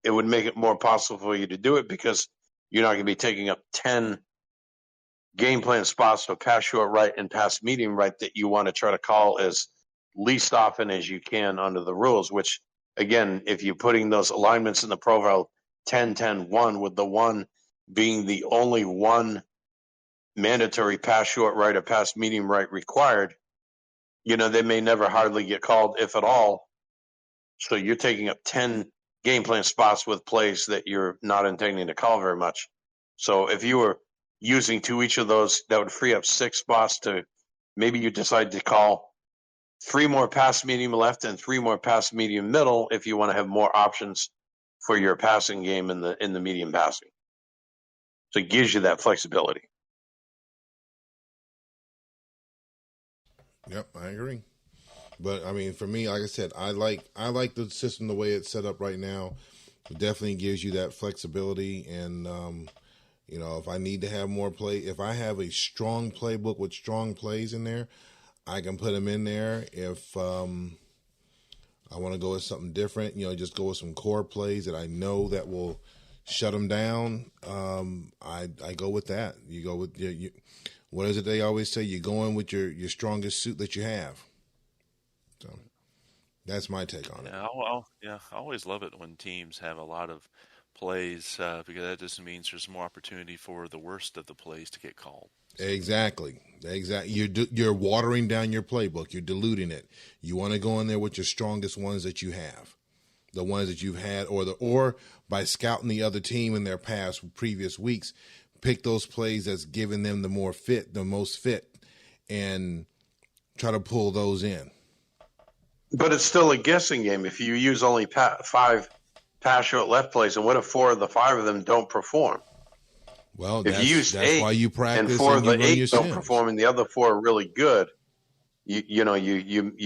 it would make it more possible for you to do it, because you're not going to be taking up 10 game plan spots for pass short right and pass medium right that you want to try to call as least often as you can under the rules, which, again, if you're putting those alignments in the profile 10, 10, 1, with the 1 being the only one mandatory pass short right or pass medium right required, they may never hardly get called, if at all. So you're taking up 10 game plan spots with plays that you're not intending to call very much. So if you were using 2 each of those, that would free up 6 spots to maybe you decide to call 3 more pass medium left and 3 more pass medium middle if you want to have more options for your passing game in the medium passing. So it gives you that flexibility. Yep, I agree. But I mean, for me, like I said, I like the system the way it's set up right now. It definitely gives you that flexibility, and if I need to have more play, if I have a strong playbook with strong plays in there, I can put him in there. If I want to go with something different, just go with some core plays that I know that will shut them down. I go with that. You go with what is it they always say? You go in with your strongest suit that you have. So that's my take on it. I always love it when teams have a lot of plays because that just means there's more opportunity for the worst of the plays to get called. Exactly. You're watering down your playbook. You're diluting it. You want to go in there with your strongest ones that you have, the ones that you've had, or by scouting the other team in their previous weeks, pick those plays that's giving them the most fit, and try to pull those in. But it's still a guessing game if you use only 5 pass short left plays, and what if 4 of the 5 of them don't perform? Well, if you use 8 why you practice and 4 of the 8 don't sims. perform, and the other 4 are really good, you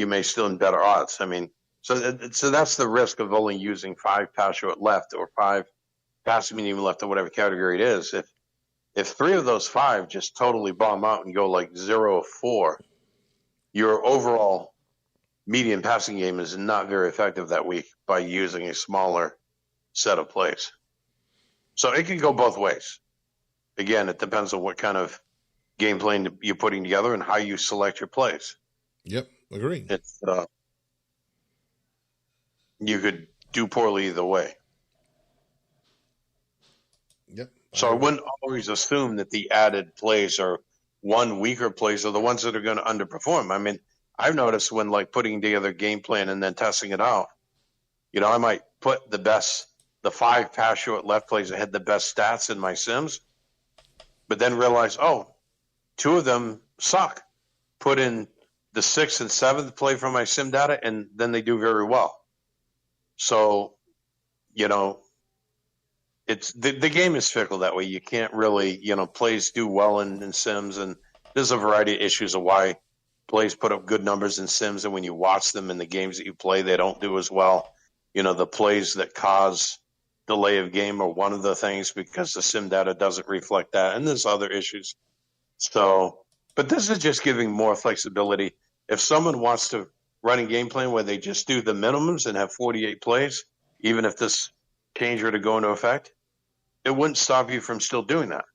may still in better odds. I mean, so that's the risk of only using 5 pass short left or 5 pass medium left or whatever category it is. If 3 of those 5 just totally bomb out and go like 0 of 4, your overall median passing game is not very effective that week by using a smaller set of plays. So it can go both ways. Again, it depends on what kind of game plan you're putting together and how you select your plays. Yep, agree. It's you could do poorly either way. Yep. So I wouldn't always assume that the added plays are one weaker plays are the ones that are going to underperform. I mean, I've noticed when like putting together a game plan and then testing it out, I might put the 5 pass short left plays that had the best stats in my sims, but then realize, 2 of them suck. Put in the 6th and 7th play from my sim data, and then they do very well. So, it's the game is fickle that way. You can't really, plays do well in sims, and there's a variety of issues of why plays put up good numbers in sims, and when you watch them in the games that you play, they don't do as well. The plays that cause delay of game are one of the things because the sim data doesn't reflect that, and there's other issues. So, but this is just giving more flexibility. If someone wants to run a game plan where they just do the minimums and have 48 plays, even if this change were to go into effect, it wouldn't stop you from still doing that.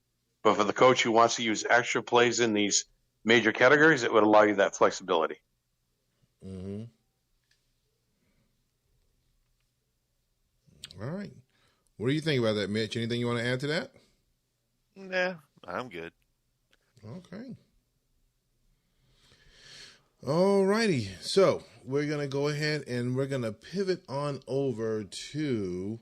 But for the coach who wants to use extra plays in these major categories, it would allow you that flexibility. Mm-hmm. All right. What do you think about that, Mitch? Anything you want to add to that? Nah, I'm good. Okay. All righty. So we're going to go ahead and we're going to pivot on over to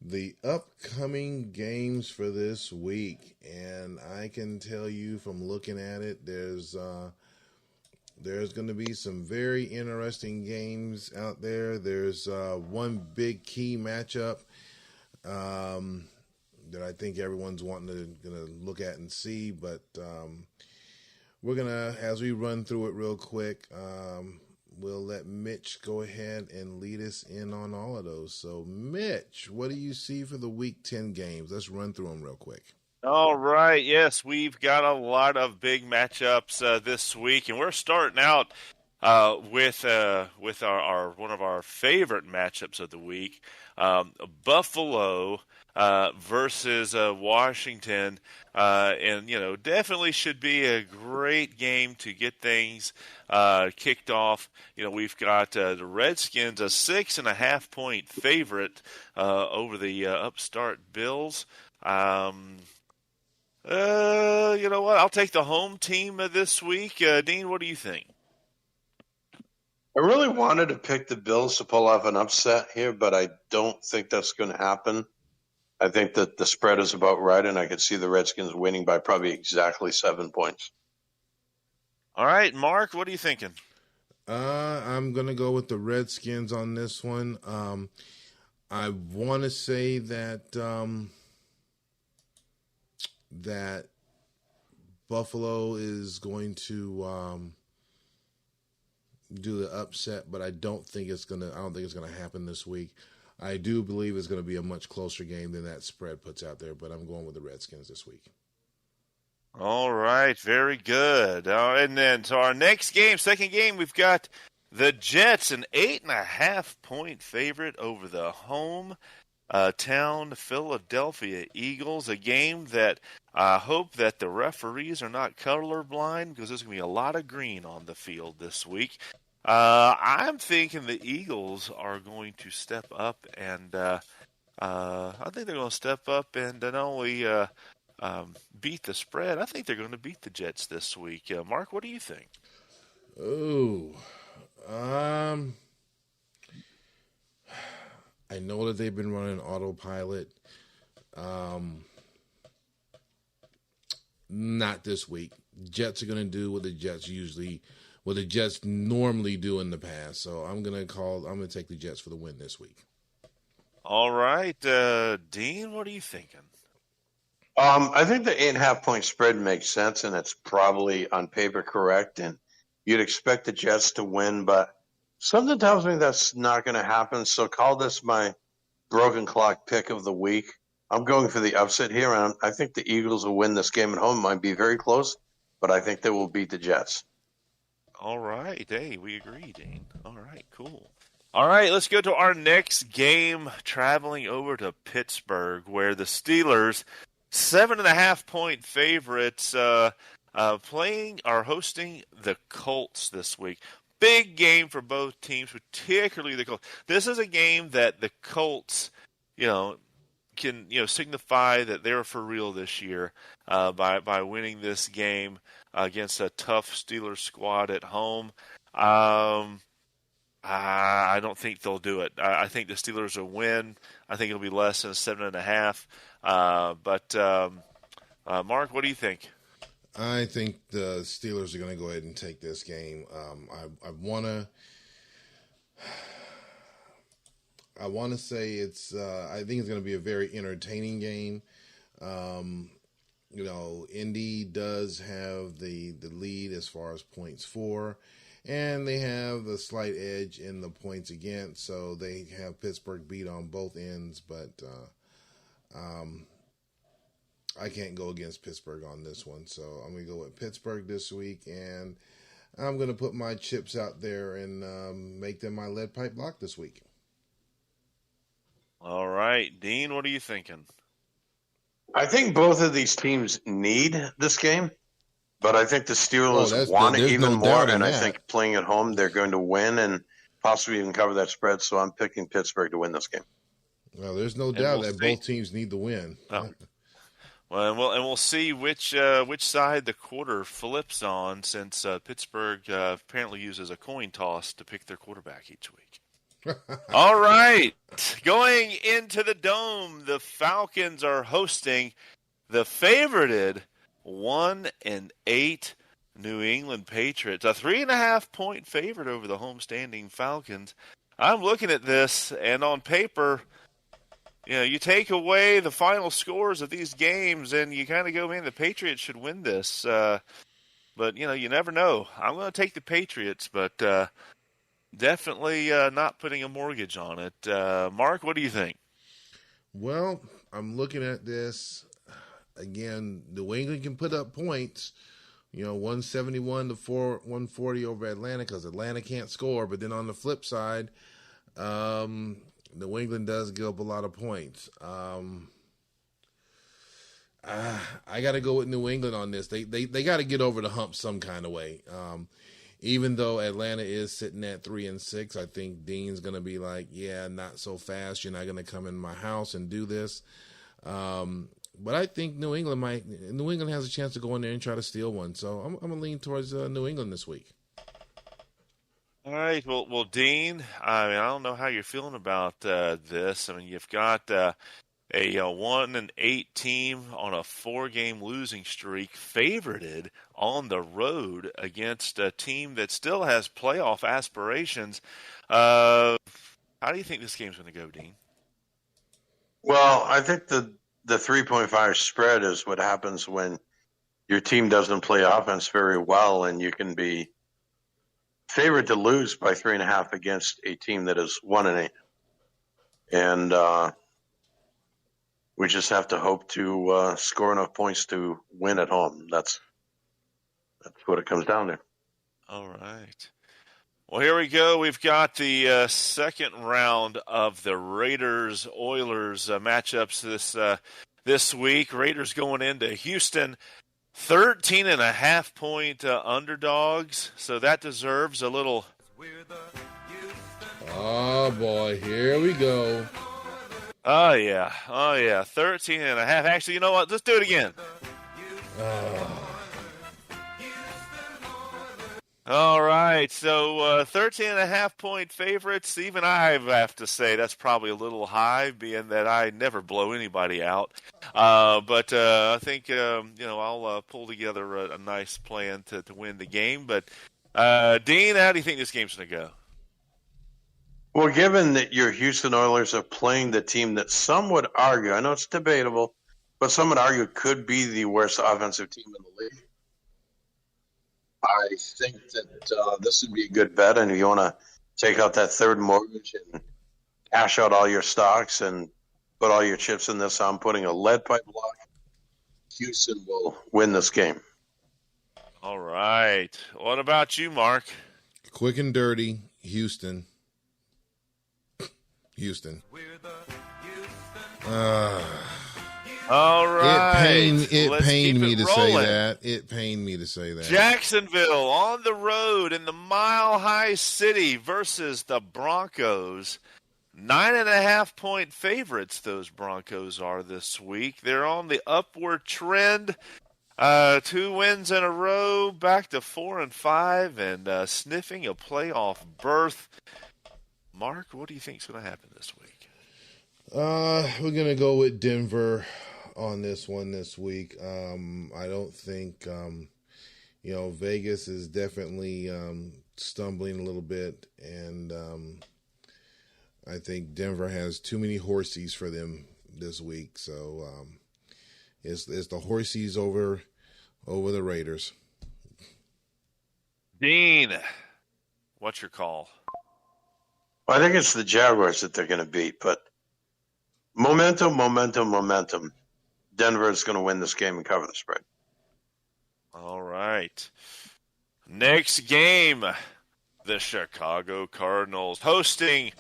the upcoming games for this week. And I can tell you from looking at it, there's going to be some very interesting games out there. There's one big key matchup that I think everyone's wanting to look at and see, but we're going to, as we run through it real quick, we'll let Mitch go ahead and lead us in on all of those. So, Mitch, what do you see for the Week 10 games? Let's run through them real quick. All right. Yes, we've got a lot of big matchups this week, and we're starting out with our one of our favorite matchups of the week, Buffalo versus Washington, and definitely should be a great game to get things kicked off. We've got the Redskins, a 6.5 point favorite over the upstart Bills. You know what? I'll take the home team this week. Dean, what do you think? I really wanted to pick the Bills to pull off an upset here, but I don't think that's going to happen. I think that the spread is about right, and I could see the Redskins winning by probably exactly 7 points. All right, Mark, what are you thinking? I'm going to go with the Redskins on this one. I want to say that that Buffalo is going to do the upset, but I don't think it's gonna happen this week. I do believe it's going to be a much closer game than that spread puts out there, but I'm going with the Redskins this week. All right, very good. And then, so our next game, second game, we've got the Jets, an 8.5-point favorite over the home town Philadelphia Eagles. A game that I hope that the referees are not colorblind, because there's going to be a lot of green on the field this week. I'm thinking the Eagles are going to step up, and I think they're going to step up and not only beat the spread, I think they're going to beat the Jets this week. Mark, what do you think? Oh, I know that they've been running autopilot. Not this week. Jets are going to do what the Jets normally do in the past. So I'm going to take the Jets for the win this week. All right, Dean, what are you thinking? I think the 8.5-point spread makes sense, and it's probably on paper correct, and you'd expect the Jets to win, but something tells me that's not going to happen. So call this my broken clock pick of the week. I'm going for the upset here, and I think the Eagles will win this game at home. It might be very close, but I think they will beat the Jets. All right. Hey, we agree, Dean. All right, cool. All right, let's go to our next game, traveling over to Pittsburgh, where the Steelers, 7.5-point favorites, hosting the Colts this week. Big game for both teams, particularly the Colts. This is a game that the Colts, can signify that they're for real this year by winning this game against a tough Steelers squad at home. I don't think they'll do it. I think the Steelers will win. I think it'll be less than 7.5. But Mark, what do you think? I think the Steelers are going to go ahead and take this game. I want to say it's. I think it's going to be a very entertaining game. Indy does have the lead as far as points for, and they have the slight edge in the points against. So they have Pittsburgh beat on both ends, but I can't go against Pittsburgh on this one. So I'm going to go with Pittsburgh this week, and I'm going to put my chips out there and make them my lead pipe lock this week. All right, Dean, what are you thinking? I think both of these teams need this game, but I think the Steelers want it even more, and I think playing at home, they're going to win and possibly even cover that spread, so I'm picking Pittsburgh to win this game. Well, there's no doubt that both teams need the win. Oh. Well, we'll see which side the quarter flips on, since Pittsburgh apparently uses a coin toss to pick their quarterback each week. All right, going into the Dome, the Falcons are hosting the favorited 1-8 New England Patriots, a 3.5-point favorite over the homestanding Falcons. I'm looking at this, and on paper, you take away the final scores of these games, and you kind of go, man, the Patriots should win this. But you never know. I'm going to take the Patriots, but definitely not putting a mortgage on it. Mark, what do you think? Well, I'm looking at this. Again, New England can put up points, 171 to 140 over Atlanta, because Atlanta can't score. But then on the flip side, New England does give up a lot of points. I got to go with New England on this. They got to get over the hump some kind of way. Even though Atlanta is sitting at 3-6, I think Dean's going to be like, yeah, not so fast. You're not going to come in my house and do this. But I think New England has a chance to go in there and try to steal one. So I'm going to lean towards New England this week. All right. Well, Dean, I don't know how you're feeling about this. I mean, you've got a 1-8 team on a 4-game losing streak, favorited on the road against a team that still has playoff aspirations. How do you think this game's going to go, Dean? Well, I think the 3.5 spread is what happens when your team doesn't play offense very well, and you can be favored to lose by 3.5 against a team that is 1-8. And We just have to hope to score enough points to win at home. That's what it comes down to. All right. Well, here we go. We've got the second round of the Raiders-Oilers matchups this week. Raiders going into Houston, 13.5-point underdogs, so that deserves a little. Oh boy, here we go. Oh yeah, 13.5. Actually, you know what? Let's do it again. All right, so 13.5-point favorites. Even I have to say that's probably a little high, being that I never blow anybody out. But I think I'll pull together a nice plan to win the game. But Dean, how do you think this game's going to go? Well, given that your Houston Oilers are playing the team that some would argue, I know it's debatable, but some would argue could be the worst offensive team in the league. I think that this would be a good bet, and if you want to take out that third mortgage and cash out all your stocks and put all your chips in this, I'm putting a lead pipe lock. Houston will win this game. All right. What about you, Mark? Quick and dirty, Houston. All right. It pained me to say that. It pained me to say that. Jacksonville on the road in the Mile High City versus the Broncos. 9.5-point favorites those Broncos are this week. They're on the upward trend. 2 wins in a row, back to 4-5, and sniffing a playoff berth. Mark, what do you think is going to happen this week? We're going to go with Denver on this one this week. I don't think, Vegas is definitely stumbling a little bit, and I think Denver has too many horsies for them this week. So it's the horsies over the Raiders. Dean, what's your call? Well, I think it's the Jaguars that they're going to beat, but momentum. Denver is going to win this game and cover the spread. All right. Next game, the Chicago Cardinals hosting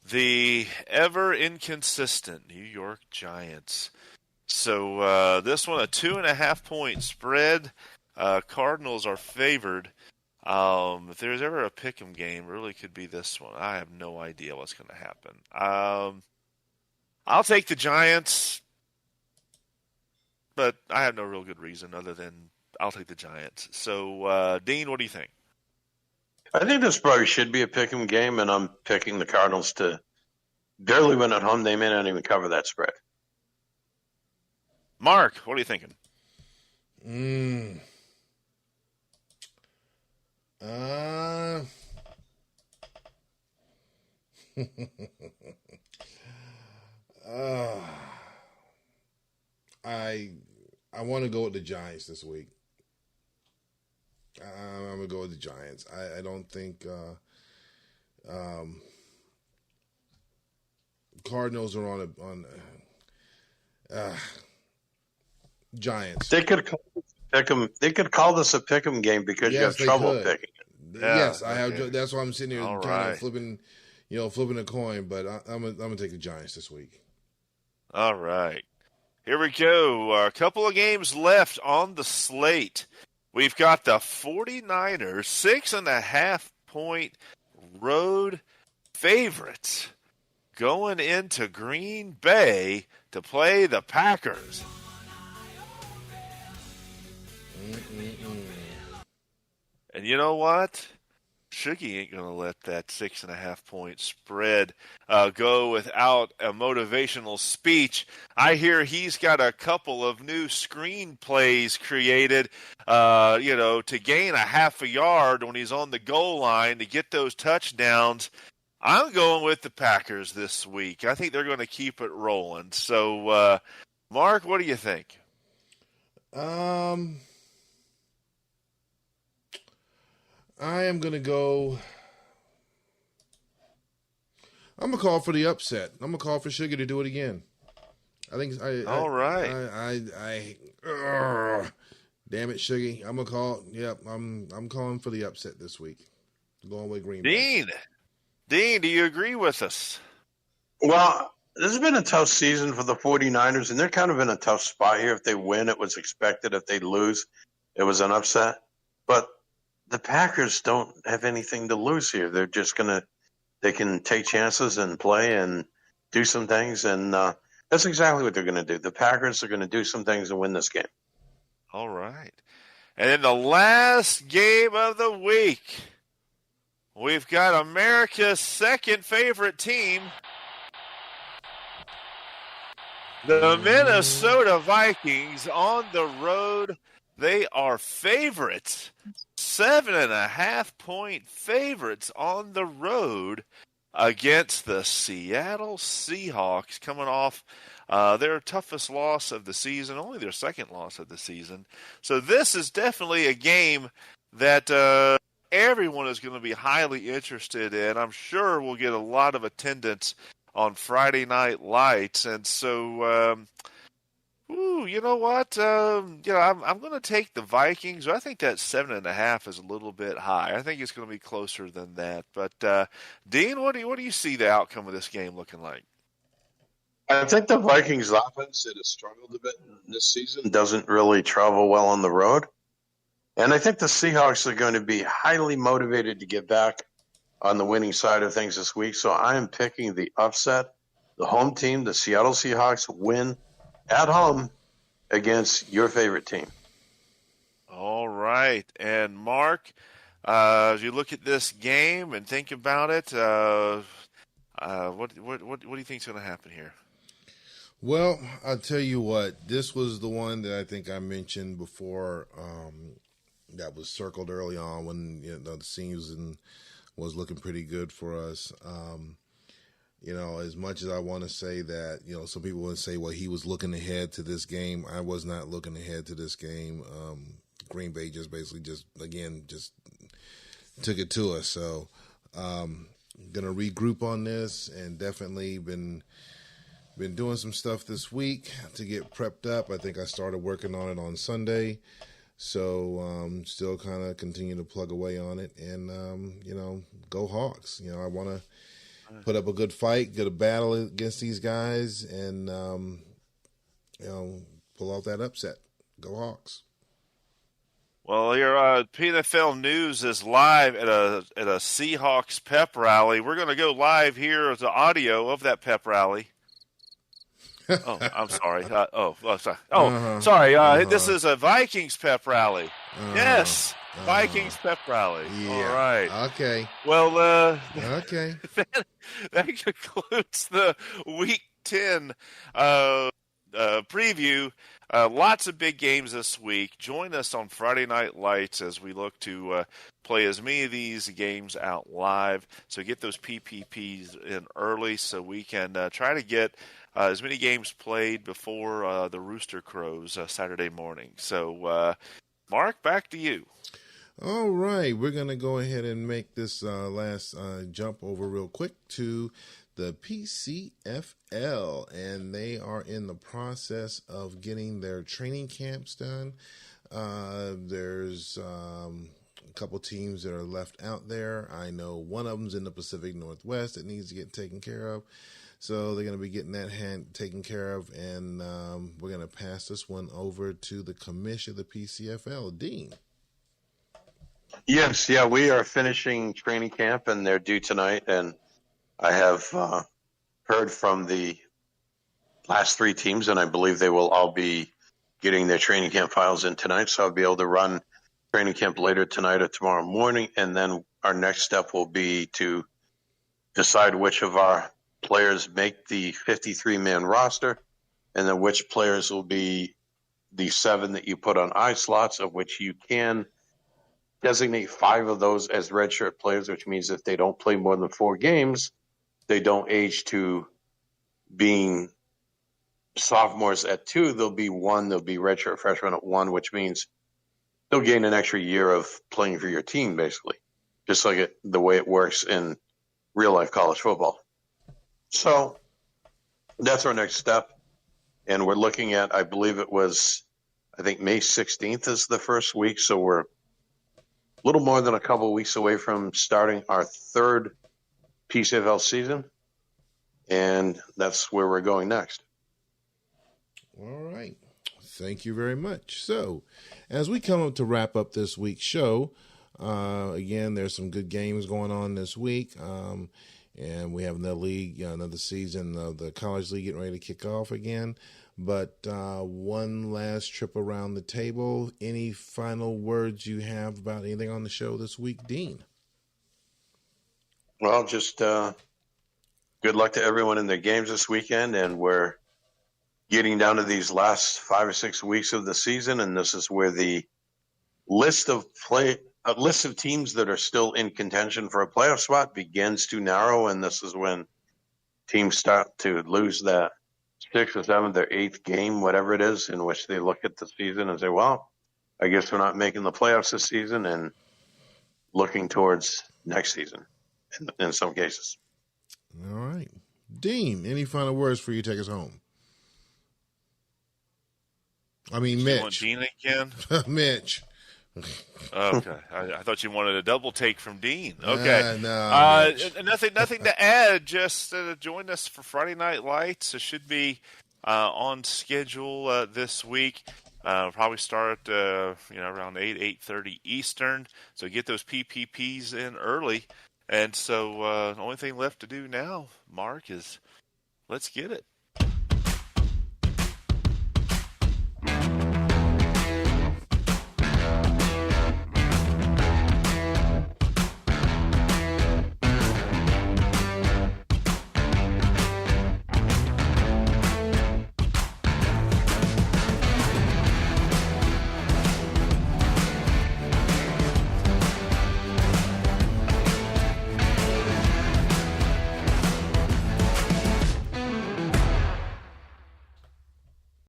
the ever inconsistent New York Giants. So this one, a 2.5-point spread. Cardinals are favored. If there's ever a pick'em game, it really could be this one. I have no idea what's going to happen. I'll take the Giants, but I have no real good reason other than I'll take the Giants. So, Dean, what do you think? I think this probably should be a pick'em game, and I'm picking the Cardinals to barely win at home. They may not even cover that spread. Mark, what are you thinking? I want to go with the Giants this week. I'm going to go with the Giants. I don't think Cardinals are on Giants. They could call this a pick'em game because you have trouble picking it. Yes, I have. That's why I'm sitting here All kind right. of flipping a coin. But I'm gonna take the Giants this week. All right. Here we go. A couple of games left on the slate. We've got the 49ers, 6.5-point road favorites going into Green Bay to play the Packers. And you know what? Shuggy ain't going to let that 6.5-point spread go without a motivational speech. I hear he's got a couple of new screenplays created, to gain a half a yard when he's on the goal line to get those touchdowns. I'm going with the Packers this week. I think they're going to keep it rolling. So, Mark, what do you think? I am going to go. I'm going to call for the upset. I'm going to call for Sugar to do it again. I think All right. damn it, Shuggy. I'm gonna call. Yep, I'm calling for the upset this week. Going with Green Bay. Dean, do you agree with us? Well, this has been a tough season for the 49ers, and they're kind of in a tough spot here. If they win, it was expected. If they lose, it was an upset. But the Packers don't have anything to lose here. They're just they can take chances and play and do some things, and that's exactly what they're going to do. The Packers are going to do some things and win this game. All right. And in the last game of the week, we've got America's second favorite team, the Minnesota Vikings, on the road. They are favorites, 7.5-point favorites on the road against the Seattle Seahawks, coming off their toughest loss of the season, only their second loss of the season. So this is definitely a game that everyone is going to be highly interested in. I'm sure we'll get a lot of attendance on Friday Night Lights. And so, you know what? I'm going to take the Vikings. I think that 7.5 is a little bit high. I think it's going to be closer than that. But Dean, what do you see the outcome of this game looking like? I think the Vikings offense that has struggled a bit this season doesn't really travel well on the road. And I think the Seahawks are going to be highly motivated to get back on the winning side of things this week. So I am picking the upset. The home team, the Seattle Seahawks, win at home against your favorite team. All right. And Mark, as you look at this game and think about it, what do you think is going to happen here? Well, I'll tell you what. This was the one that I think I mentioned before. That was circled early on when the season was looking pretty good for us. As much as I want to say that, some people would say, well, he was looking ahead to this game. I was not looking ahead to this game. Green Bay just took it to us. So, going to regroup on this, and definitely been doing some stuff this week to get prepped up. I think I started working on it on Sunday. So still kind of continue to plug away on it and, go Hawks. I want to put up a good fight, get a battle against these guys and, pull off that upset. Go Hawks. Well, your PNFL News is live at a Seahawks pep rally. We're going to go live here as the audio of that pep rally. Oh, I'm sorry. Sorry. This is a Vikings pep rally. Yes, Vikings pep rally. Yeah. All right. Okay. Well, okay. That concludes the Week 10 preview. Lots of big games this week. Join us on Friday Night Lights as we look to play as many of these games out live. So get those PPPs in early so we can try to get as many games played before the Rooster Crows Saturday morning. So, Mark, back to you. All right. We're going to go ahead and make this last jump over real quick to the PCFL, and they are in the process of getting their training camps done. There's a couple teams that are left out there. I know one of them's in the Pacific Northwest that needs to get taken care of. So they're going to be getting that taken care of, and we're going to pass this one over to the commissioner of the PCFL, Dean. Yes, we are finishing training camp, and they're due tonight, and I have heard from the last three teams, and I believe they will all be getting their training camp files in tonight, so I'll be able to run training camp later tonight or tomorrow morning, and then our next step will be to decide which of our players make the 53-man roster, and then which players will be the 7 that you put on I slots, of which you can designate 5 of those as redshirt players, which means if they don't play more than 4 games, they don't age to being sophomores at 2. They'll be redshirt freshmen at 1, which means they'll gain an extra year of playing for your team, basically, just like the way it works in real-life college football. So that's our next step. And we're looking at, I believe it was, I think May 16th is the first week. So we're a little more than a couple of weeks away from starting our third PCFL season. And that's where we're going next. All right. Thank you very much. So, as we come up to wrap up this week's show, again, there's some good games going on this week. And we have another league, another season of the college league getting ready to kick off again. But one last trip around the table. Any final words you have about anything on the show this week, Dean? Well, just good luck to everyone in their games this weekend. And we're getting down to these last 5 or 6 weeks of the season. And this is where the list of teams that are still in contention for a playoff spot begins to narrow, and this is when teams start to lose that 6th or 7th or 8th game, whatever it is, in which they look at the season and say, well, I guess we're not making the playoffs this season, and looking towards next season in some cases. All right. Dean, any final words for you to take us home? I mean, Mitch. You want Dean again? Mitch. Okay, I thought you wanted a double take from Dean. Okay, nothing to add. Just join us for Friday Night Lights. It should be on schedule this week. Probably start around 8:30 Eastern. So get those PPPs in early. And so the only thing left to do now, Mark, is let's get it.